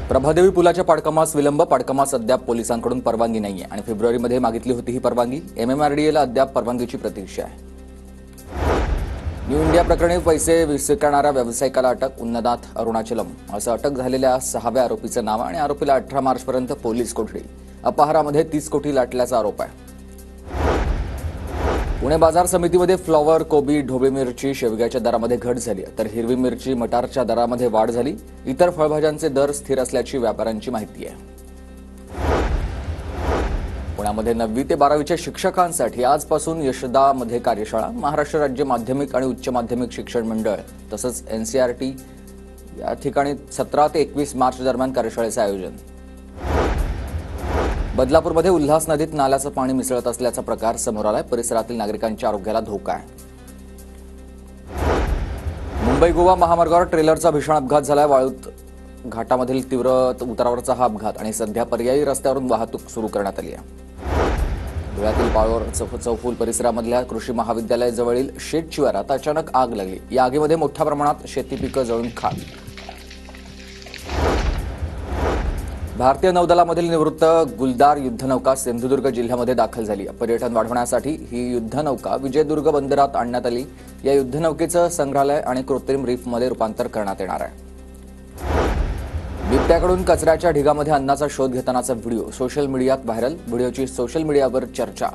प्रभादेवी पुलाच्या पाडकामास विलंब. पाडकामास अद्याप पोलिसांकडून परवानगी नाहीये आणि फेब्रुवारीमध्ये मागितली होती ही परवानगी. MMRDAला अद्याप परवानगीची प्रतीक्षा आहे. न्यू इंडिया प्रकरणी पैसे स्वीकारणाऱ्या व्यावसायिकाला अटक. उन्नदाथ अरुणाचलम असं अटक झालेल्या 6व्या आरोपीचं नाव आणि आरोपीला 18 मार्चपर्यंत पोलीस कोठडी. अपहारामध्ये 30 कोटी लाटल्याचा आरोप आहे. पुणे बाजार समितीमध्ये फ्लॉवर, कोबी, ढोबळी मिरची, शेवग्याच्या दरामध्ये घट झाली तर हिरवी मिरची, मटारच्या दरामध्ये वाढ झाली. इतर फळभाज्यांचे दर स्थिर असल्याची व्यापाऱ्यांची माहिती आहे. पुण्यामध्ये 9वी ते 12वीच्या शिक्षकांसाठी आजपासून यशदामध्ये कार्यशाळा. महाराष्ट्र राज्य माध्यमिक आणि उच्च माध्यमिक शिक्षण मंडळ तसंच NCERT या ठिकाणी 17 ते 21 मार्च दरम्यान कार्यशाळेचे आयोजन. बदलापूरमध्ये उल्हास नदीत नाल्याचं पाणी मिसळत असल्याचा प्रकार समोर आलाय. परिसरातील नागरिकांच्या आरोग्याला धोका आहे. मुंबई गोवा महामार्गावर ट्रेलरचा भीषण अपघात झालाय. वाळूत घाटामधील तीव्र उतारावरचा हा अपघात आणि सध्या पर्यायी रस्त्यावरून वाहतूक सुरू करण्यात आली आहे. धुळ्यातील पाळोर चौफुल परिसरामधल्या कृषी महाविद्यालयाजवळील शेत शिवारात अचानक आग लागली. या आगीमध्ये मोठ्या प्रमाणात शेती पिकं जळून खाक. भारतीय नौदलामधील निवृत्त गुलदार युद्धनौका सिंधुदुर्ग जिल्ह्यामध्ये दाखल झाली. पर्यटन वाढवण्यासाठी ही युद्धनौका विजयदुर्ग बंदरात आणण्यात आली. या युद्धनौकेचं संग्रहालय आणि कृत्रिम रीफमध्ये रूपांतर करण्यात येणार आहे. बिबट्याकडून कचऱ्याच्या ढिगामध्ये अन्नाचा शोध घेतानाचा व्हिडिओ सोशल मीडियात व्हायरल. व्हिडिओची सोशल मीडियावर चर्चा.